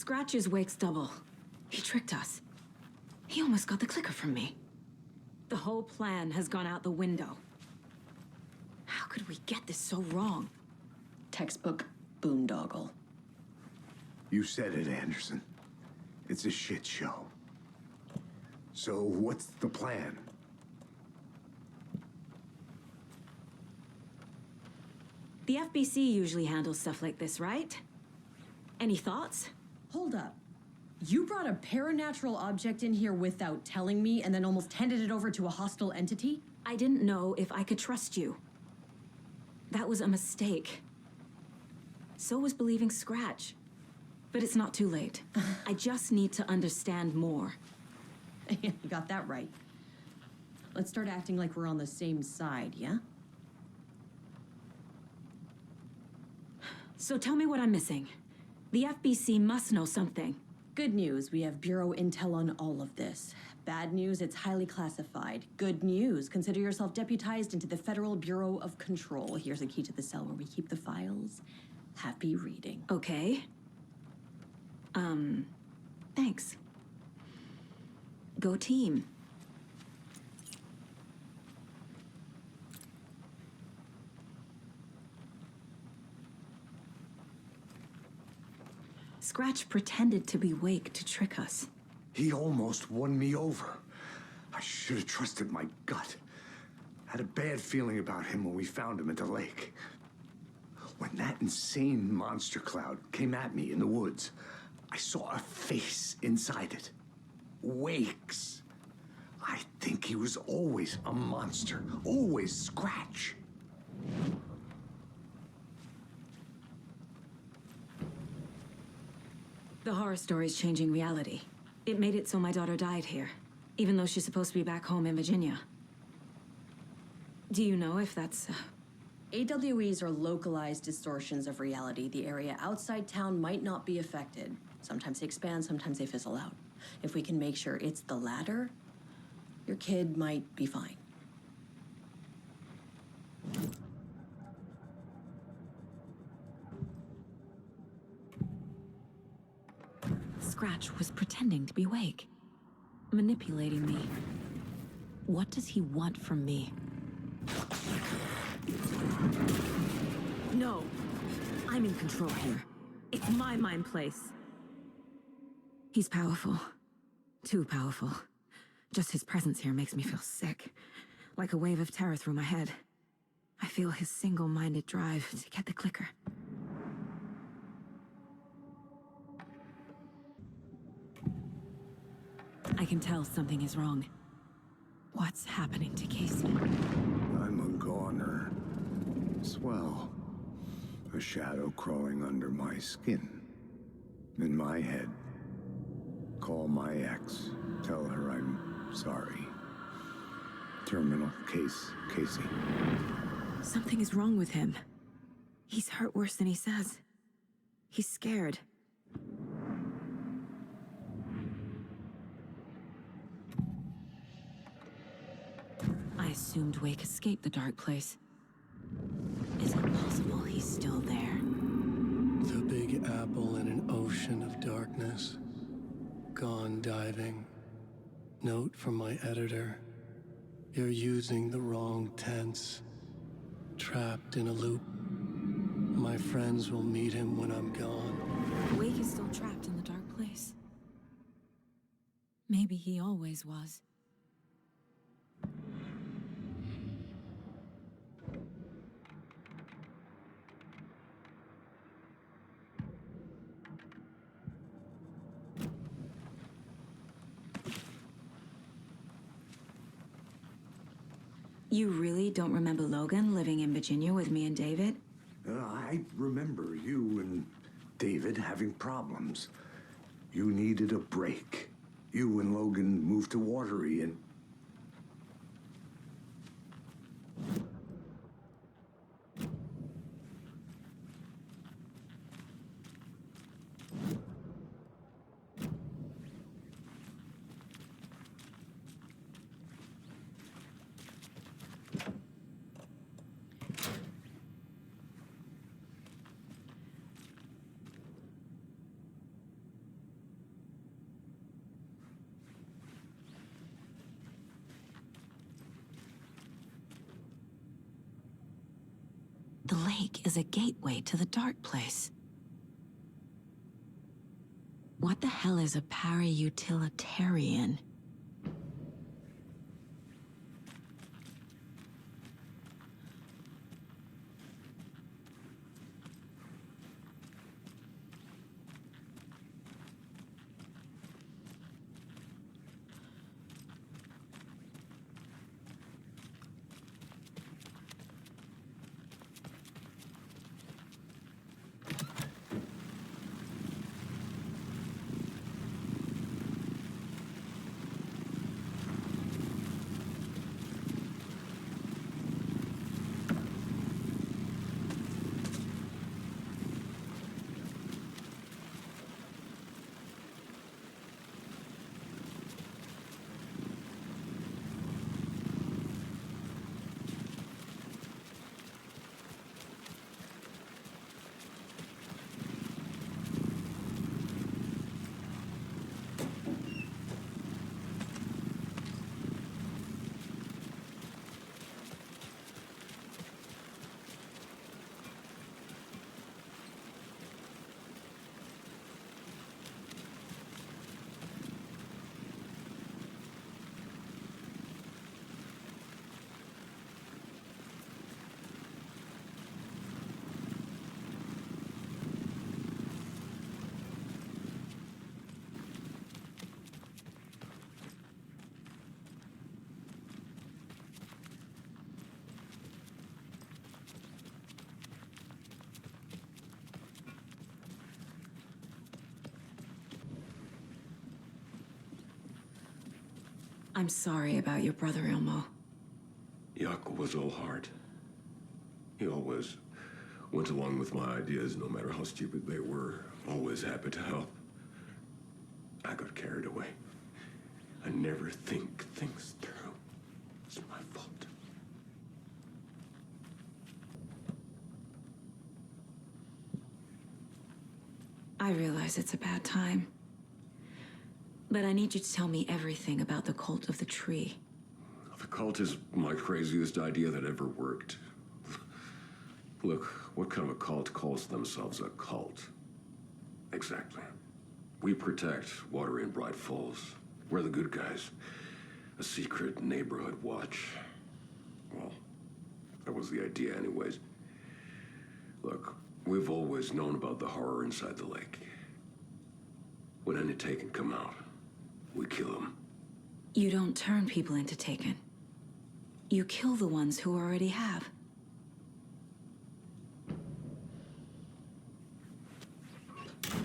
Scratch is Wake's double. He tricked us. He almost got the clicker from me. The whole plan has gone out the window. How could we get this so wrong? Textbook boondoggle. You said it, Anderson. It's a shit show. So what's the plan? The FBC usually handles stuff like this, right? Any thoughts? Hold up. You brought a paranatural object in here without telling me and then almost handed it over to a hostile entity? I didn't know if I could trust you. That was a mistake. So was believing Scratch. But it's not too late. I just need to understand more. You got that right. Let's start acting like we're on the same side, yeah? So tell me what I'm missing. The FBC must know something. Good news, we have Bureau intel on all of this. Bad news, it's highly classified. Good news, consider yourself deputized into the Federal Bureau of Control. Here's a key to the cell where we keep the files. Happy reading. Okay. Thanks. Go team. Scratch pretended to be Wake to trick us. He almost won me over. I should have trusted my gut. Had a bad feeling about him when we found him at the lake. When that insane monster cloud came at me in the woods, I saw a face inside it. Wake's. I think he was always a monster, always Scratch. The horror story's changing reality. It made it so my daughter died here, even though she's supposed to be back home in Virginia. Do you know if that's... AWEs are localized distortions of reality. The area outside town might not be affected. Sometimes they expand, sometimes they fizzle out. If we can make sure it's the latter, your kid might be fine. Scratch was pretending to be Wake, manipulating me. What does he want from me? No, I'm in control here. It's my mind place. He's powerful. Too powerful. Just his presence here makes me feel sick. Like a wave of terror through my head. I feel his single-minded drive to get the clicker. I can tell something is wrong. What's happening to Casey? I'm a goner. Swell. A shadow crawling under my skin. In my head. Call my ex. Tell her I'm sorry. Terminal case, Casey. Something is wrong with him. He's hurt worse than he says. He's scared. I assumed Wake escaped the dark place. Is it possible he's still there? The Big Apple in an ocean of darkness. Gone diving. Note from my editor. You're using the wrong tense. Trapped in a loop. My friends will meet him when I'm gone. Wake is still trapped in the dark place. Maybe he always was. You really don't remember Logan living in Virginia with me and David? I remember you and David having problems. You needed a break. You and Logan moved to Watery and... lake is a gateway to the dark place. What the hell is a para-utilitarian? I'm sorry about your brother, Ilmo. Jaakko was all heart. He always went along with my ideas, no matter how stupid they were. Always happy to help. I got carried away. I never think things through. It's my fault. I realize it's a bad time. But I need you to tell me everything about the cult of the tree. The cult is my craziest idea that ever worked. Look, what kind of a cult calls themselves a cult? Exactly. We protect water in Bright Falls. We're the good guys. A secret neighborhood watch. Well, that was the idea anyways. Look, we've always known about the horror inside the lake. When any Taken come out, we kill them. You don't turn people into Taken. You kill the ones who already have.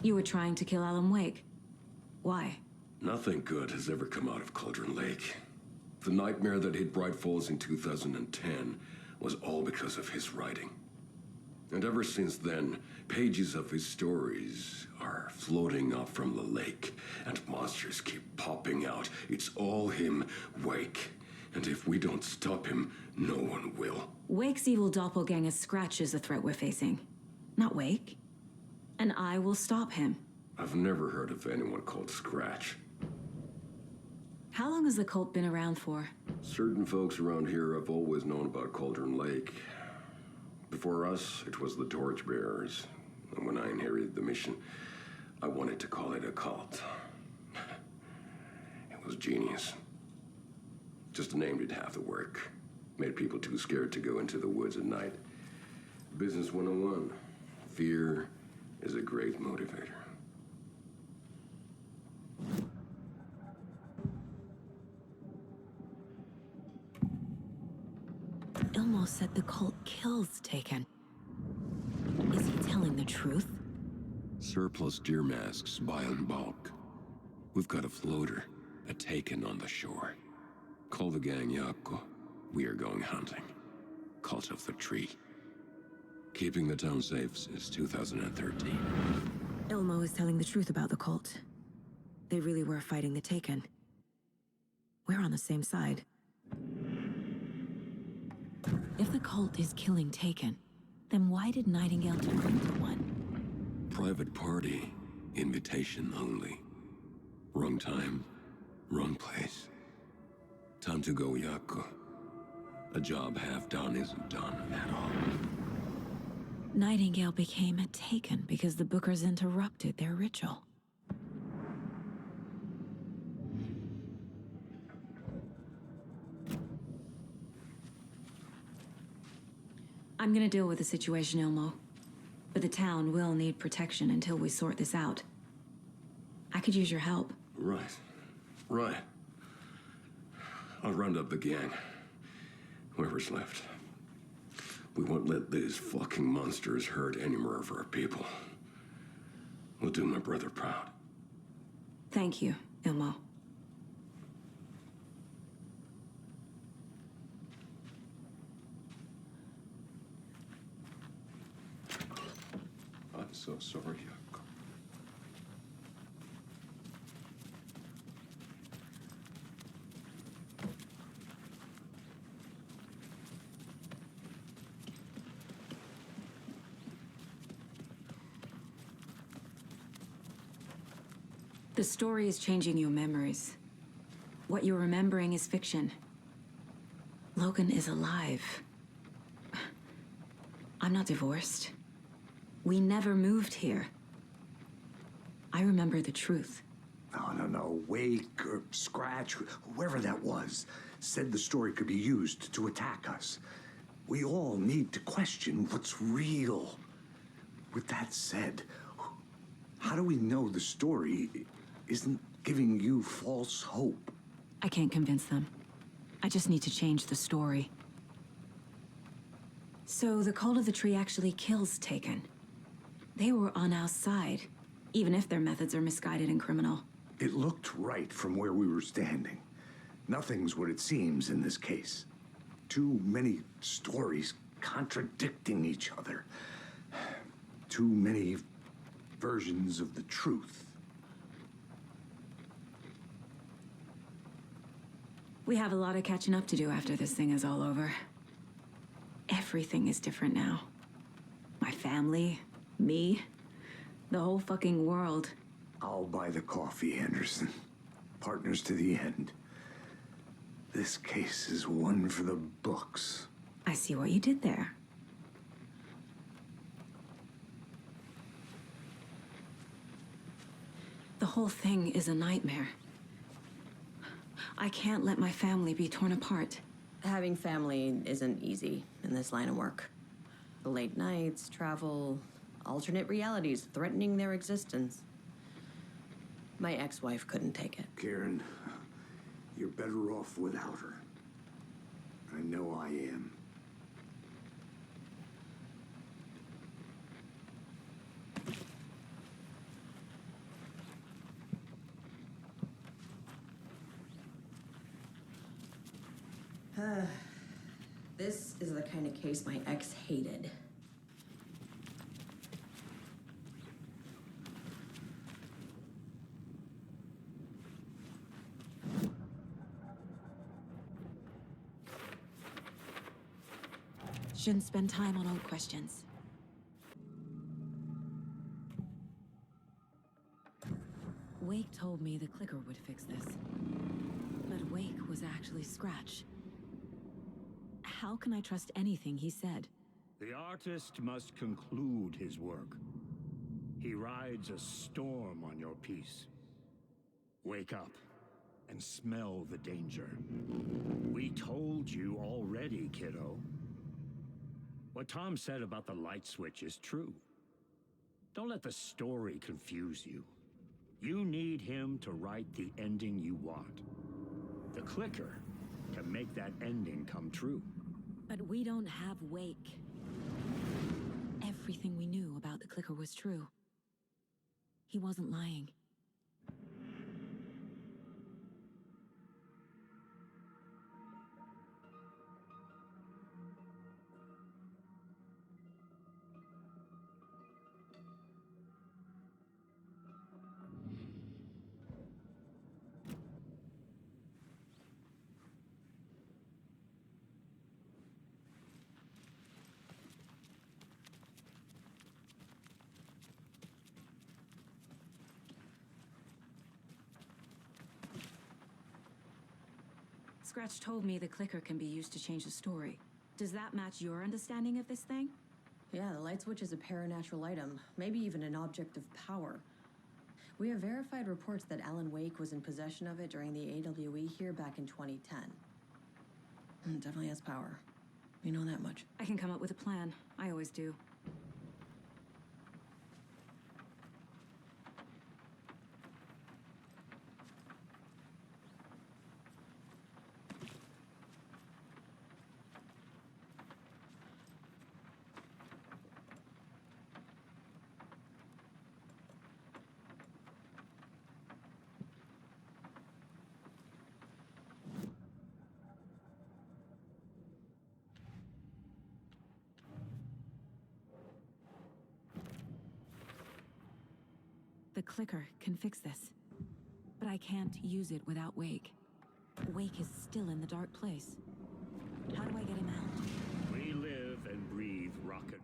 You were trying to kill Alan Wake. Why? Nothing good has ever come out of Cauldron Lake. The nightmare that hit Bright Falls in 2010 was all because of his writing. And ever since then, pages of his stories are floating up from the lake, and monsters keep popping out. It's all him, Wake. And if we don't stop him, no one will. Wake's evil doppelganger Scratch is the threat we're facing, not Wake. And I will stop him. I've never heard of anyone called Scratch. How long has the cult been around for? Certain folks around here have always known about Cauldron Lake. Before us, it was the Torchbearers. And when I inherited the mission, I wanted to call it a cult. It was genius. Just a name did half the work. Made people too scared to go into the woods at night. Business 101. Fear is a great motivator. Ilmo said the cult kills Taken. Is he telling the truth? Surplus deer masks buy in bulk. We've got a floater, a Taken on the shore. Call the gang, Jaakko. We are going hunting. Cult of the Tree. Keeping the town safe since 2013. Ilmo is telling the truth about the cult. They really were fighting the Taken. We're on the same side. If the cult is killing Taken, then why did Nightingale turn into one? Private party. Invitation only. Wrong time, wrong place. Time to go, Jaakko. A job half done isn't done at all. Nightingale became a Taken because the Bookers interrupted their ritual. I'm gonna deal with the situation, Ilmo. But the town will need protection until we sort this out. I could use your help. Right. I'll round up the gang. Whoever's left. We won't let these fucking monsters hurt any more of our people. We'll do my brother proud. Thank you, Ilmo. I'm so sorry. The story is changing your memories. What you're remembering is fiction. Logan is alive. I'm not divorced. We never moved here. I remember the truth. No. Wake or Scratch, whoever that was, said the story could be used to attack us. We all need to question what's real. With that said, how do we know the story isn't giving you false hope? I can't convince them. I just need to change the story. So the Cult of the Tree actually kills Taken. They were on our side, even if their methods are misguided and criminal. It looked right from where we were standing. Nothing's what it seems in this case. Too many stories contradicting each other. Too many versions of the truth. We have a lot of catching up to do after this thing is all over. Everything is different now. My family, me, the whole fucking world. I'll buy the coffee, Anderson. Partners to the end. This case is one for the books. I see what you did there. The whole thing is a nightmare. I can't let my family be torn apart. Having family isn't easy in this line of work. The late nights, travel, alternate realities threatening their existence. My ex-wife couldn't take it. Karen, you're better off without her. I know I am. This is the kind of case my ex hated. Shouldn't spend time on old questions. Wake told me the clicker would fix this. But Wake was actually Scratch. How can I trust anything he said? The artist must conclude his work. He rides a storm on your piece. Wake up and smell the danger. We told you already, kiddo. What Tom said about the light switch is true. Don't let the story confuse you. You need him to write the ending you want. The clicker can make that ending come true. But we don't have Wake. Everything we knew about the clicker was true. He wasn't lying. Scratch told me the clicker can be used to change the story. Does that match your understanding of this thing? Yeah, the light switch is a paranatural item, maybe even an object of power. We have verified reports that Alan Wake was in possession of it during the AWE here back in 2010. Definitely has power. You know that much. I can come up with a plan. I always do. The clicker can fix this. But I can't use it without Wake. Wake is still in the dark place. How do I get him out? We live and breathe rocket.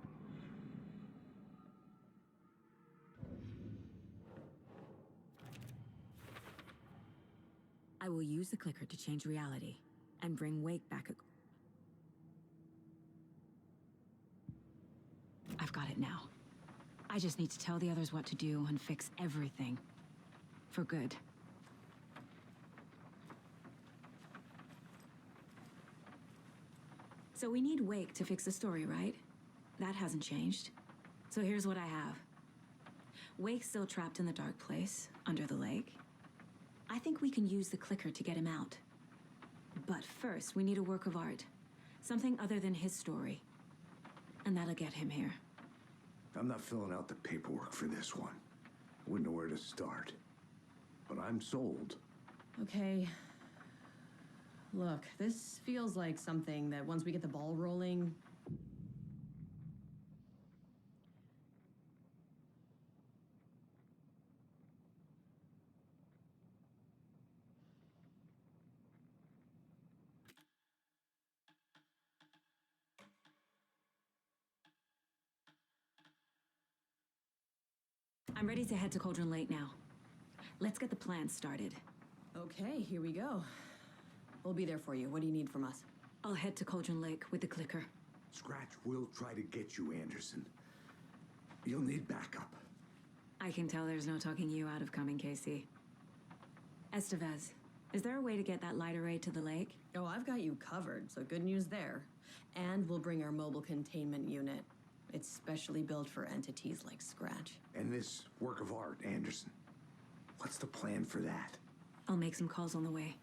I will use the clicker to change reality and bring Wake back. I've got it now. I just need to tell the others what to do and fix everything. For good. So we need Wake to fix the story, right? That hasn't changed. So here's what I have. Wake's still trapped in the dark place, under the lake. I think we can use the clicker to get him out. But first, we need a work of art. Something other than his story. And that'll get him here. I'm not filling out the paperwork for this one. I wouldn't know where to start. But I'm sold. Okay. Look, this feels like something that once we get the ball rolling... I'm ready to head to Cauldron Lake now. Let's get the plan started. Okay, here we go. We'll be there for you. What do you need from us? I'll head to Cauldron Lake with the clicker. Scratch will try to get you, Anderson. You'll need backup. I can tell there's no talking you out of coming, Casey. Estevez, is there a way to get that light array to the lake? Oh, I've got you covered, so good news there. And we'll bring our mobile containment unit. It's specially built for entities like Scratch. And this work of art, Anderson. What's the plan for that? I'll make some calls on the way.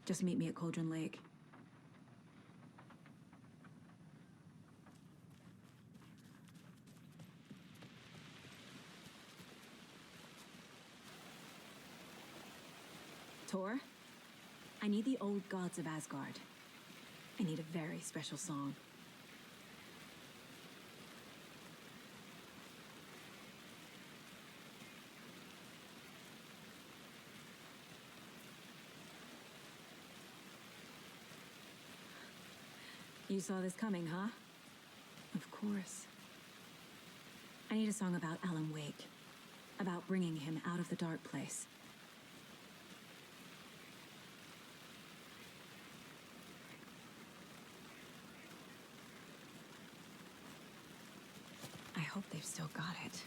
Just meet me at Cauldron Lake. Tor, I need the old gods of Asgard. I need a very special song. You saw this coming, huh? Of course. I need a song about Alan Wake. About bringing him out of the dark place. I hope they've still got it.